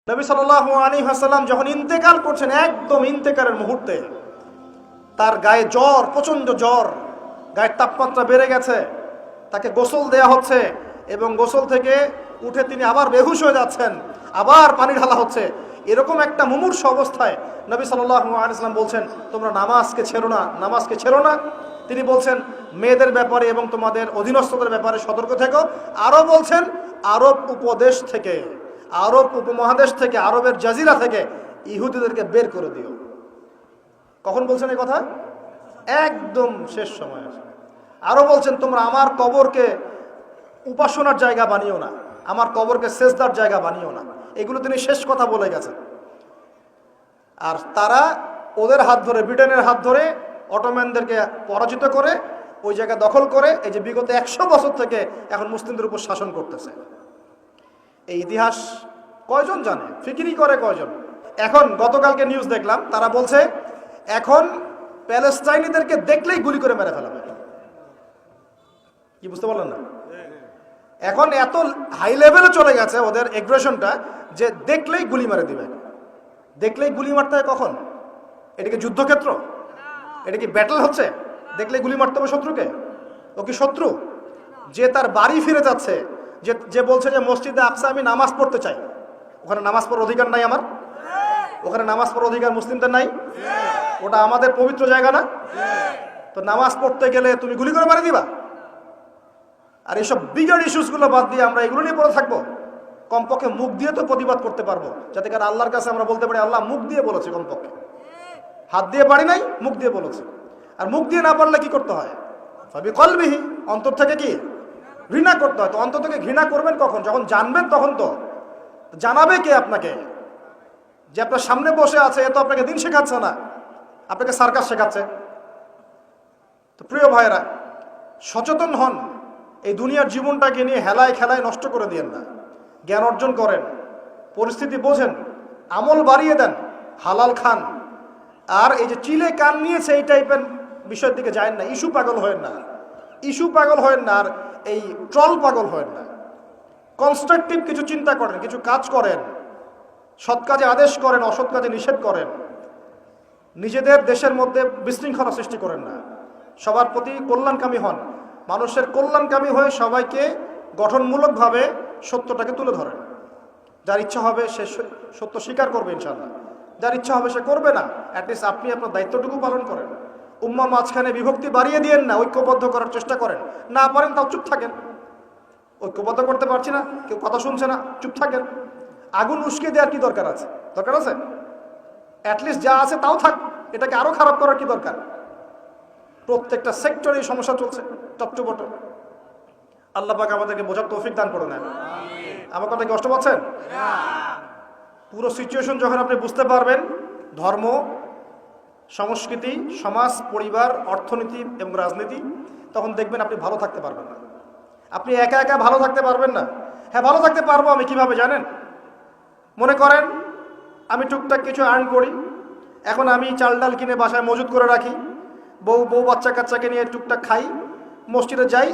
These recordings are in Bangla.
নবী সাল্লাল্লাহু আলাইহি ওয়াসাল্লাম যখন ইন্তেকাল করছেন, একদম ইন্তেকালের মুহূর্তে তার গায়ে জ্বর, প্রচন্ড জ্বর, গায়ের তাপমাত্রা বেড়ে গেছে, তাকে গোসল দেয়া হচ্ছে এবং গোসল থেকে উঠে তিনি আবার বেহুশ হয়ে যাচ্ছেন, আবার পানি ঢালা হচ্ছে। এরকম একটা মুমূর্ষু অবস্থায় নবী সাল্লাল্লাহু আলাইহি ওয়াসাল্লাম বলছেন, তোমরা নামাজকে ছেড়ো না। তিনি বলছেন, মেয়েদের ব্যাপারে এবং তোমাদের অধীনস্থদের ব্যাপারে সতর্ক থেকো। আরও বলছেন, আরব উপদেশ থেকে, আরব উপমহাদেশ থেকে, আরবের জাজিরা থেকে ইহুদিদেরকে বের করে দিও। কখন বলছেন এই কথা? একদম শেষ সময়। আরও বলছেন, তোমরা আমার কবরকে উপাসনার জায়গা বানিও না, আমার কবরকে সেজদার জায়গা বানিও না। এগুলো তিনি শেষ কথা বলে গেছেন। আর তারা ওদের হাত ধরে, ব্রিটেনের হাত ধরে অটোম্যানদেরকে পরাজিত করে ওই জায়গা দখল করে এই যে বিগত 100 বছর থেকে এখন মুসলিমদের উপর শাসন করতেছে। এই ইতিহাস কয়জন জানে? ফিকিরি করে কয়জন? এখন গতকালকে নিউজ দেখলাম, তারা বলছে এখন প্যালেস্টাইনিদেরকে দেখলেই গুলি করে মেরে ফেলা হবে। কি বুঝতে পারলেন না? এখন এত হাই লেভেলে চলে গেছে ওদের এগ্রেশনটা যে দেখলেই গুলি মারে দিবে। দেখলেই গুলি মারতে হয় কখন? এটা কি যুদ্ধক্ষেত্র? এটা কি ব্যাটল হচ্ছে? দেখলেই গুলি মারতে হবে শত্রুকে? ও কি শত্রু? যে তার বাড়ি ফিরে যাচ্ছে, যে বলছে যে মসজিদে আকসা আমি নামাজ পড়তে চাই, ওখানে নামাজ পড়ার অধিকার নাই আমার? ওখানে নামাজ পড়ার অধিকার মুসলিমদের নাই? ওটা আমাদের পবিত্র জায়গা না? তো নামাজ পড়তে গেলে তুমি গুলি করে মারি দিবা? আর এইসব বিগার ইস্যুসগুলো বাদ দিয়ে আমরা এগুলো নিয়ে পড়ে থাকবো? কমপক্ষে মুখ দিয়ে তো প্রতিবাদ করতে পারবো, যাতে করে আল্লাহর কাছে আমরা বলতে পারি আল্লাহ মুখ দিয়ে বলেছে। কমপক্ষে হাত দিয়ে পারি নাই, মুখ দিয়ে বলেছে। আর মুখ দিয়ে না পারলে কি করতে হয়? ভাবি কলবিহি, অন্তর থেকে কি ঘৃণা করতে হয়। তো অন্তর থেকে ঘৃণা করবেন কখন? যখন জানবেন তখন। তো জানাবে কে আপনাকে? যে আপনার সামনে বসে আছে, এ তো আপনাকে দিন শেখাচ্ছে না, আপনাকে সার্কাস শেখাচ্ছে। তো প্রিয় ভাইয়েরা, সচেতন হন। এই দুনিয়ার জীবনটাকে নিয়ে হেলায় খেলায় নষ্ট করে দিয়েন না। জ্ঞান অর্জন করেন, পরিস্থিতি বোঝেন, আমল বাড়িয়ে দেন, হালাল খান। আর এই যে চিলে কান নিয়েছে এই টাইপের বিষয়ের দিকে যায় না। ইস্যু পাগল হয়েন না, আর এই ট্রল পাগল হয়েন না। কনস্ট্রাকটিভ কিছু চিন্তা করেন, কিছু কাজ করেন, সৎ কাজে আদেশ করেন, অসৎ কাজে নিষেধ করেন। নিজেদের দেশের মধ্যে বিশৃঙ্খলা সৃষ্টি করেন না। সবার প্রতি কল্যাণকামী হন। মানুষের কল্যাণকামী হয়ে সবাইকে গঠনমূলকভাবে সত্যটাকে তুলে ধরেন। যার ইচ্ছা হবে সে সত্য স্বীকার করবে ইনশাআল্লাহ, যার ইচ্ছা হবে সে করবে না। অ্যাটলিস্ট আপনি আপনার দায়িত্বটুকু পালন করেন। উম্মার মাঝখানে বিভক্তি বাড়িয়ে দিয়েন না, ঐক্যবদ্ধ করার চেষ্টা করেন। না পারেন তাও চুপ থাকেন। ঐক্যবদ্ধ করতে পারছি না, কেউ কথা শুনছে না, চুপ থাকেন। আগুন উস্কে দেওয়ার কি দরকার আছে? অ্যাটলিস্ট যা আছে তাও থাক, এটাকে আরো খারাপ করার কি দরকার? প্রত্যেকটা সেক্টরে এই সমস্যা চলছে টপটপট। আল্লাহ পাক আমাদেরকে বোঝার তৌফিক দান করে নেন। আমার কথা কষ্ট পাচ্ছেন? পুরো সিচুয়েশন যখন আপনি বুঝতে পারবেন, ধর্ম, সংস্কৃতি, সমাজ, পরিবার, অর্থনীতি এবং রাজনীতি, তখন দেখবেন আপনি ভালো থাকতে পারবেন না। আপনি একা একা ভালো থাকতে পারবেন না। হ্যাঁ, ভালো থাকতে পারবো আমি কিভাবে জানেন? মনে করেন আমি টুকটাক কিছু আর্ন করি, এখন আমি চাল ডাল কিনে বাসায় মজুত করে রাখি, বউ বাচ্চা কাচ্চাকে নিয়ে টুকটাক খাই, মসজিদে যাই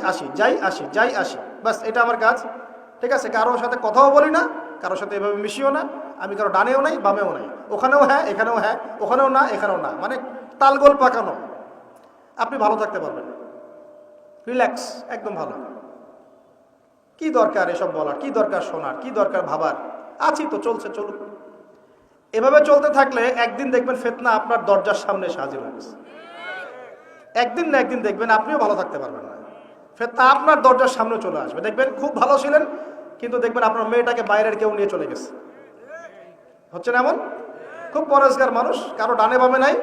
আসি, বাস এটা আমার কাজ। ঠিক আছে? কারোর সাথে কথাও বলি না, কারোর সাথে এভাবে মিশিও না। আমি কারো ডানেও নাই, বামেও নাই, ওখানেও হ্যাঁ এখানেও হ্যাঁ, ওখানেও না এখানেও না, মানে তালগোল পাকানো। আপনি ভালো থাকতে পারবেন, রিল্যাক্স, একদম ভালো। কি দরকার এসব বলার, কি দরকার শোনার, কি দরকার ভাবার? আছি তো, চলছে, চলুক। এভাবে চলতে থাকলে একদিন দেখবেন ফিতনা আপনার দরজার সামনে এসে হাজির হয়ে গেছে। একদিন না একদিন দেখবেন আপনিও ভালো থাকতে পারবেন না, ফিতনা আপনার দরজার সামনে চলে আসবে। দেখবেন খুব ভালো ছিলেন, কিন্তু দেখবেন আপনার মেয়েটাকে বাইরের কেউ নিয়ে চলে গেছে। হচ্ছে না এমন? খুব পরেশগার মানুষ, কারো ডানে বামে নাই,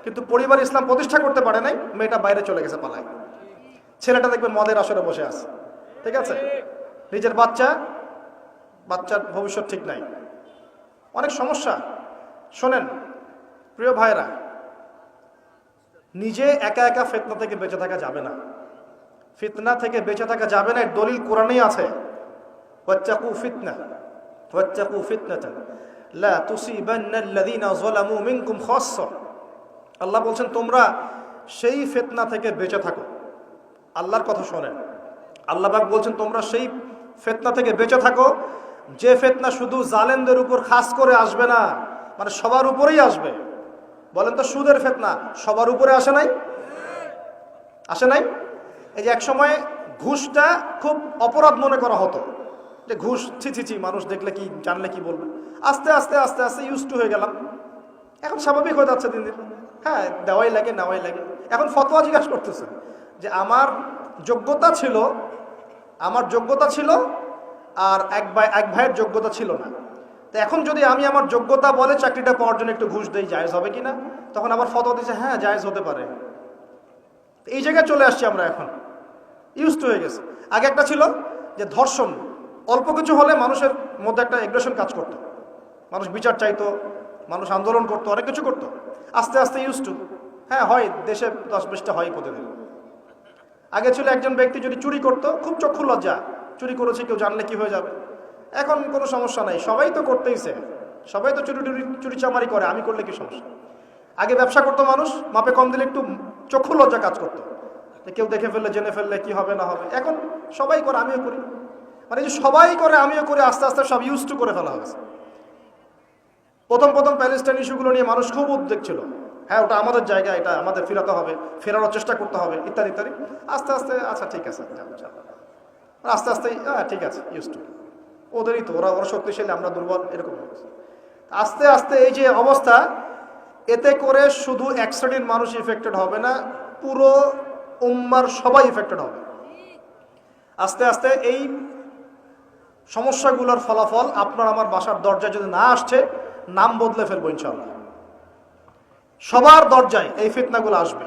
কিন্তু পরিবার ইসলাম প্রতিষ্ঠা করতে পারে নাই, মেয়েটা বাইরে চলে গেছে পালায়। ছেলেটা দেখবেন মদের আসরে বসে আছে। ঠিক আছে? নিজের বাচ্চার ভবিষ্যৎ ঠিক নাই, অনেক সমস্যা। শোনেন প্রিয় ভাইরা, নিজে একা একা ফিতনা থেকে বেঁচে থাকা যাবে না। ফিতনা থেকে বেঁচে থাকা যাবে না, এর দলিল কোরআনেই আছে। ওয়াত্তাকু ফিতনাতান লা তুসিবান্নাল্লাযীনা যালামু মিনকুম খাসসা। আল্লাহ বলছেন তোমরা সেই ফিতনা থেকে বেঁচে থাকো। আল্লাহর কথা শোনেন, আল্লাহ পাক বলছেন তোমরা সেই ফিতনা থেকে বেঁচে থাকো যে ফিতনা শুধু জালেমদের উপর খাস করে আসবে না, মানে সবার উপরেই আসবে। বলেন তো, সুদের ফিতনা সবার উপরে আসে নাই? আসে নাই? এই যে এক সময় ঘুষটা খুব অপরাধ মনে করা হতো, যে ঘুষ ছি ছি ছি, মানুষ দেখলে কি, জানলে কি বলবে। আস্তে আস্তে আস্তে আস্তে ইউজ টু হয়ে গেলাম, এখন স্বাভাবিক হয়ে যাচ্ছে দিন দিন। হ্যাঁ, দেওয়াই লাগে, নেওয়াই লাগে। এখন ফতোয়া জিজ্ঞাসা করতেছে যে আমার যোগ্যতা ছিল আর এক ভাইয়ের যোগ্যতা ছিল না, তো এখন যদি আমি আমার যোগ্যতা বলে চাকরিটা পাওয়ার জন্য একটু ঘুষ দেই, জায়েজ হবে কিনা? তখন আবার ফতোয়া দিচ্ছে হ্যাঁ জায়েজ হতে পারে। এই জায়গায় চলে আসছি আমরা, এখন ইউজ টু হয়ে গেছে। আগে একটা ছিল যে ধর্ষণ, অল্প কিছু হলে মানুষের মধ্যে একটা এগ্রেশন কাজ করতো, মানুষ বিচার চাইতো, মানুষ আন্দোলন করতো, অনেক কিছু করতো। আস্তে আস্তে ইউজ টু, হ্যাঁ হয়, দেশে 10-20টা হয় প্রতিদিন। আগে ছিল একজন ব্যক্তি যদি চুরি করতো, খুব চক্ষু লজ্জা, চুরি করেছে কেউ জানলে কি হয়ে যাবে। এখন কোনো সমস্যা নাই, সবাই তো করতেইছে, সবাই তো চুরি চামারি করে, আমি করলে কি সমস্যা। আগে ব্যবসা করতো মানুষ, মাপে কম দিলে একটু চক্ষু লজ্জা কাজ করতো, কেউ দেখে ফেললে, জেনে ফেললে কি হবে না হবে। এখন সবাই করে, আমিও করি, মানে যে সবাই করে আমিও করি, আস্তে আস্তে সব ইউজ টু করে ফেলা হয়েছে। প্রথম প্যালেস্টাইন ইস্যুগুলো নিয়ে মানুষ খুব উদ্বেগ ছিল, হ্যাঁ ওটা আমাদের জায়গা, এটা আমাদের ফেরাতে হবে, ফেরানোর চেষ্টা করতে হবে, ইত্যাদি ইত্যাদি। আস্তে আস্তে আচ্ছা ঠিক আছে, আস্তে আস্তে হ্যাঁ ঠিক আছে, ইউজ টু, ওদেরই তো, ওরা শক্তিশালী, আমরা দুর্বল, এরকম আস্তে আস্তে এই যে অবস্থা, এতে করে শুধু এক শ্রেণীর মানুষ ইফেক্টেড হবে না, পুরো উম্মার সবাই ইফেক্টেড হবে। আস্তে আস্তে এই সমস্যাগুলোর ফলাফল আপনার আমার বাসার দরজায় যদি না আসছে, নাম বদলে ফেলবো ইনশাআল্লাহ। সবার দরজায় এই ফিতনাগুলো আসবে।